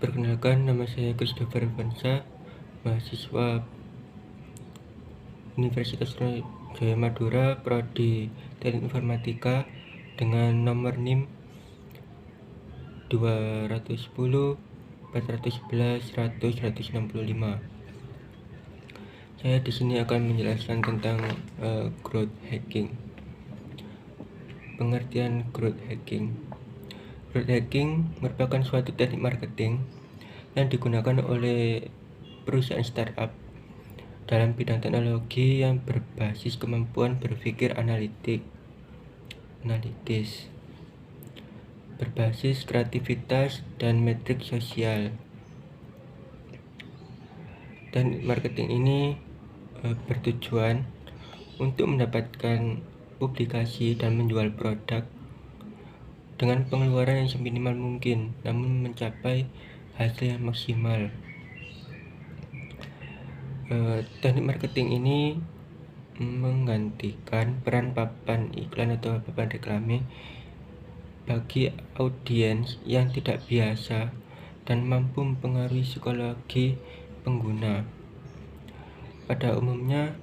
Perkenalkan, nama saya Christopher Vansa, mahasiswa Universitas Jaya Madura, Prodi Teknik Informatika, dengan nomor NIM 210 411 100 165. Saya di sini akan menjelaskan tentang growth hacking. Pengertian growth hacking. Growth hacking merupakan suatu teknik marketing yang digunakan oleh perusahaan startup dalam bidang teknologi yang berbasis kemampuan berpikir analitis, berbasis kreativitas dan metrik sosial. Dan marketing ini bertujuan untuk mendapatkan publikasi dan menjual produk dengan pengeluaran yang seminimal mungkin, namun mencapai hasil yang maksimal. Teknik marketing ini menggantikan peran papan iklan atau papan reklame bagi audiens yang tidak biasa dan mampu mempengaruhi psikologi pengguna. Pada umumnya,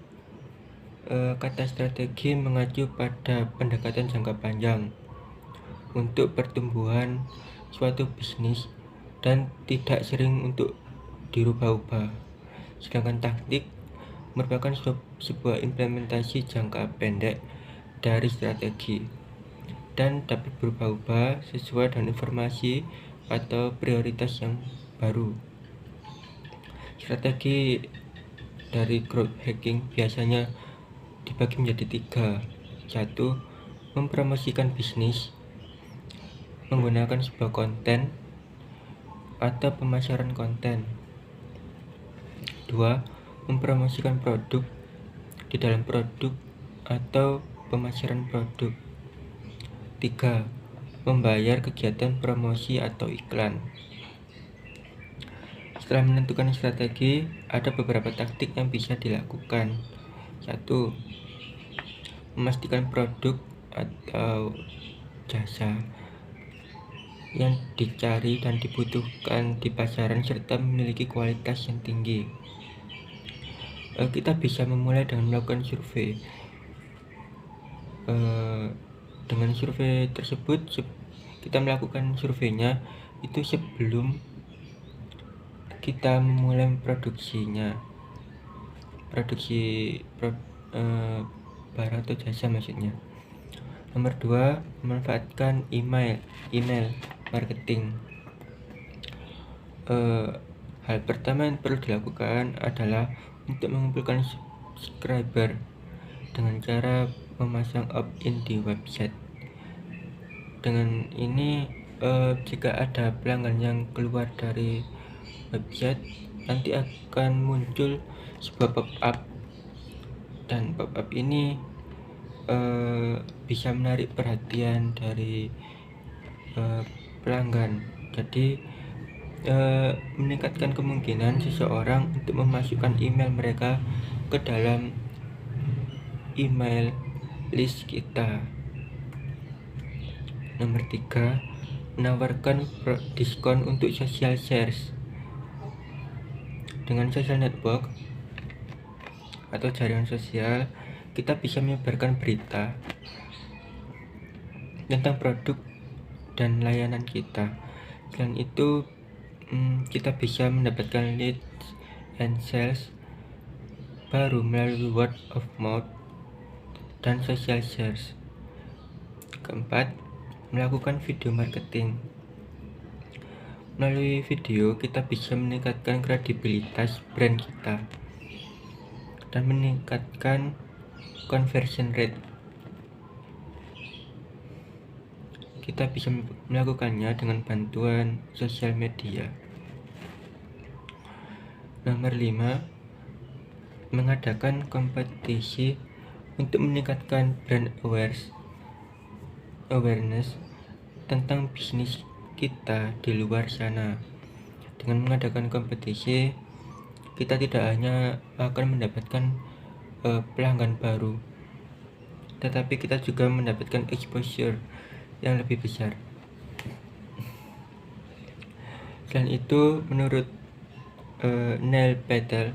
kata strategi mengacu pada pendekatan jangka panjang untuk pertumbuhan suatu bisnis dan tidak sering untuk dirubah-ubah. Sedangkan taktik merupakan sebuah implementasi jangka pendek dari strategi dan dapat berubah-ubah sesuai dengan informasi atau prioritas yang baru. Strategi dari growth hacking biasanya dibagi menjadi 3. 1. Mempromosikan bisnis menggunakan sebuah konten atau pemasaran konten. 2. Mempromosikan produk di dalam produk atau pemasaran produk. 3. Membayar kegiatan promosi atau iklan. Setelah menentukan strategi, ada beberapa taktik yang bisa dilakukan. 1. Memastikan produk atau jasa yang dicari dan dibutuhkan di pasaran serta memiliki kualitas yang tinggi. Kita bisa memulai dengan melakukan survei. Dengan survei tersebut, kita melakukan surveinya itu sebelum kita memulai produksinya, produksi barang atau jasa maksudnya. Nomor 2, memanfaatkan email marketing. Hal pertama yang perlu dilakukan adalah untuk mengumpulkan subscriber dengan cara memasang opt-in di website. Dengan ini, jika ada pelanggan yang keluar dari website, nanti akan muncul sebuah pop-up, dan pop-up ini bisa menarik perhatian dari pelanggan. Jadi meningkatkan kemungkinan seseorang untuk memasukkan email mereka ke dalam email list kita. Nomor 3, menawarkan diskon untuk social shares. Dengan social network atau jaringan sosial, kita bisa menyebarkan berita tentang produk dan layanan kita. Selain itu, kita bisa mendapatkan leads and sales baru melalui word of mouth dan social shares. 4. Melakukan video marketing. Melalui video, kita bisa meningkatkan kredibilitas brand kita dan meningkatkan conversion rate. Kita bisa melakukannya dengan bantuan sosial media. Nomor 5, mengadakan kompetisi untuk meningkatkan brand awareness tentang bisnis kita di luar sana. Dengan mengadakan kompetisi, kita tidak hanya akan mendapatkan pelanggan baru, tetapi kita juga mendapatkan exposure yang lebih besar. Selain itu, menurut Neil Patel,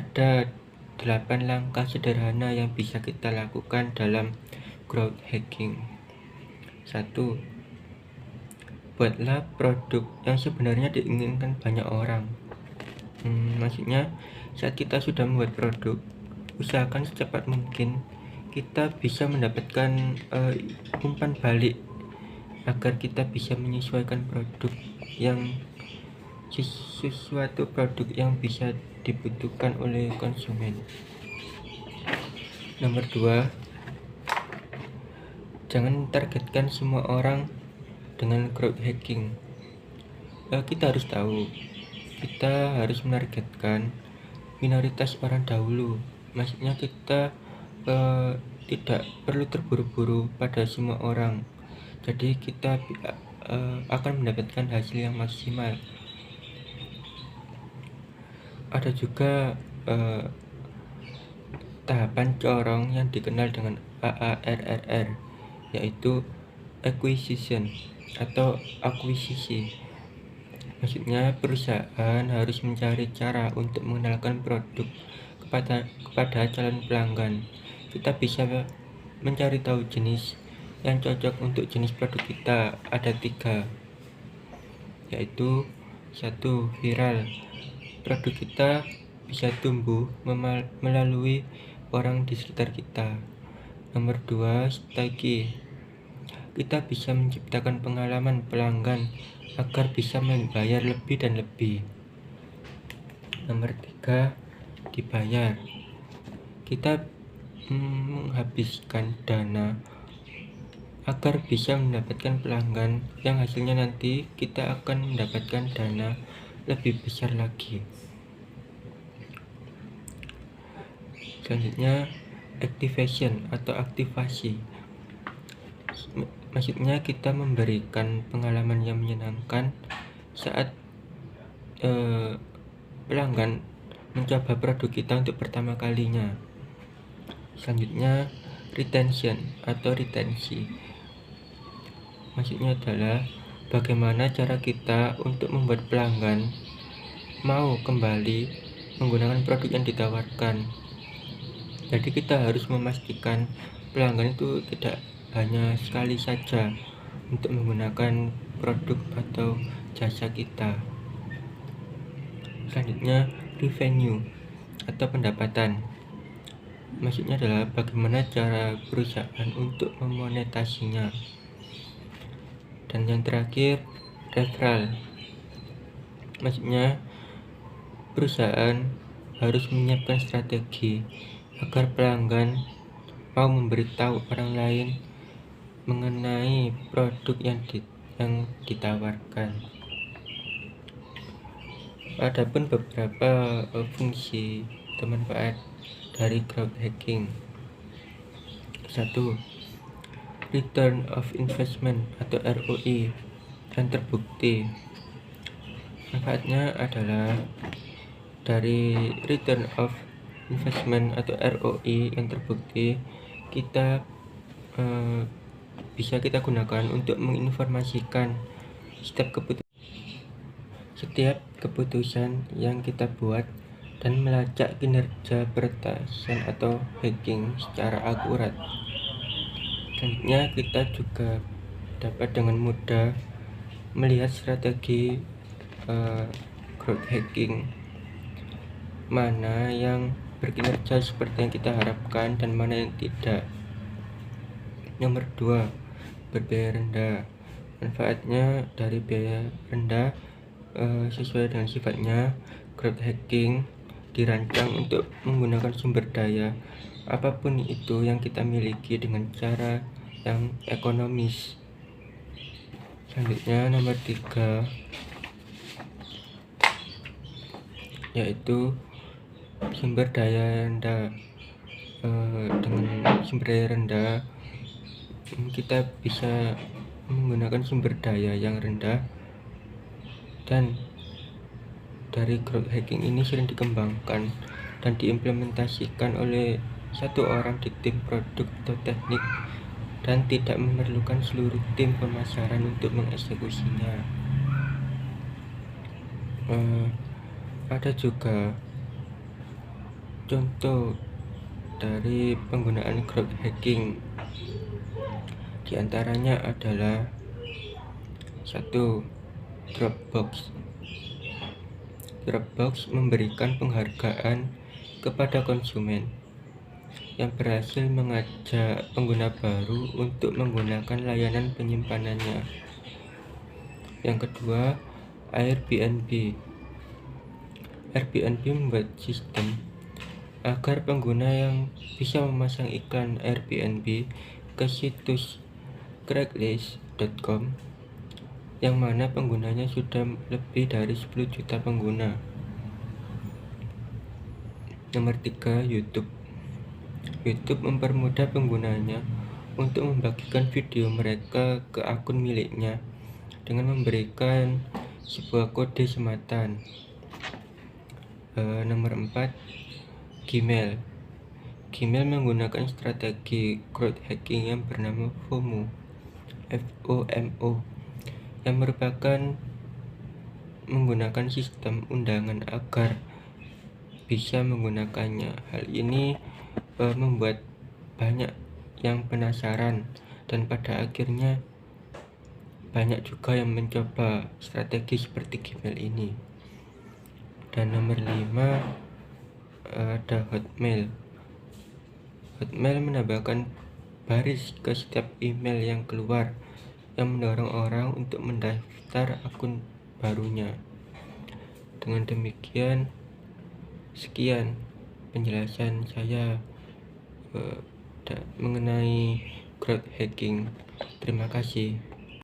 ada 8 langkah sederhana yang bisa kita lakukan dalam growth hacking. 1. Buatlah produk yang sebenarnya diinginkan banyak orang. Maksudnya, saat kita sudah membuat produk, usahakan secepat mungkin kita bisa mendapatkan umpan balik agar kita bisa menyesuaikan sesuatu produk yang bisa dibutuhkan oleh konsumen. Nomor 2, jangan targetkan semua orang dengan growth hacking. Kita harus tahu, kita harus menargetkan minoritas orang dahulu. Maksudnya kita tidak perlu terburu-buru pada semua orang, jadi kita akan mendapatkan hasil yang maksimal. Ada juga tahapan corong yang dikenal dengan AARRR, yaitu acquisition atau akuisisi. Maksudnya, perusahaan harus mencari cara untuk mengenalkan produk kepada calon pelanggan. Kita bisa mencari tahu jenis yang cocok untuk jenis produk kita. Ada 3, yaitu 1. Viral. Produk kita bisa tumbuh melalui orang di sekitar kita. Nomor 2, sticky. Kita bisa menciptakan pengalaman pelanggan agar bisa membayar lebih dan lebih. Nomor 3, dibayar. Kita menghabiskan dana agar bisa mendapatkan pelanggan yang hasilnya nanti kita akan mendapatkan dana lebih besar lagi. Selanjutnya, activation atau aktivasi. Maksudnya kita memberikan pengalaman yang menyenangkan saat pelanggan mencoba produk kita untuk pertama kalinya. Selanjutnya, retention atau retensi. Maksudnya adalah bagaimana cara kita untuk membuat pelanggan mau kembali menggunakan produk yang ditawarkan. Jadi kita harus memastikan pelanggan itu tidak hanya sekali saja untuk menggunakan produk atau jasa kita. Selanjutnya, revenue atau pendapatan. Maksudnya adalah bagaimana cara perusahaan untuk memonetasinya. Dan yang terakhir, referral. Maksudnya perusahaan harus menyiapkan strategi agar pelanggan mau memberitahu orang lain mengenai produk yang ditawarkan. Adapun beberapa fungsi atau manfaat dari growth hacking. 1. Return of investment atau ROI yang terbukti. Manfaatnya adalah dari return of investment atau ROI yang terbukti, kita bisa kita gunakan untuk menginformasikan setiap keputusan yang kita buat dan melacak kinerja peretasan atau hacking secara akurat. Selanjutnya, kita juga dapat dengan mudah melihat strategi growth hacking, mana yang berkinerja seperti yang kita harapkan dan mana yang tidak. Nomor 2, berbiaya rendah. Manfaatnya dari biaya rendah sesuai dengan sifatnya, growth hacking dirancang untuk menggunakan sumber daya apapun itu yang kita miliki dengan cara yang ekonomis. Selanjutnya, nomor 3, yaitu sumber daya rendah. Dengan sumber daya rendah, kita bisa menggunakan sumber daya yang rendah, dan dari growth hacking ini sering dikembangkan dan diimplementasikan oleh satu orang di tim produk atau teknik dan tidak memerlukan seluruh tim pemasaran untuk mengeksekusinya. Ada juga contoh dari penggunaan crowd hacking. Di antaranya adalah 1. Dropbox. Dropbox memberikan penghargaan kepada konsumen yang berhasil mengajak pengguna baru untuk menggunakan layanan penyimpanannya. Yang kedua, Airbnb. Airbnb membuat sistem agar pengguna yang bisa memasang iklan Airbnb ke situs Craigslist.com yang mana penggunanya sudah lebih dari 10 juta pengguna. Nomor 3, YouTube. YouTube mempermudah penggunanya untuk membagikan video mereka ke akun miliknya dengan memberikan sebuah kode sematan. Nomor 4, Gmail. Gmail menggunakan strategi crowd hacking yang bernama FOMO, yang merupakan menggunakan sistem undangan agar bisa menggunakannya. Hal ini membuat banyak yang penasaran dan pada akhirnya banyak juga yang mencoba strategi seperti Gmail ini. Dan nomor 5 ada Hotmail. Hotmail menambahkan baris ke setiap email yang keluar yang mendorong orang untuk mendaftar akun barunya. Dengan demikian, sekian penjelasan saya mengenai crowd hacking. Terima kasih.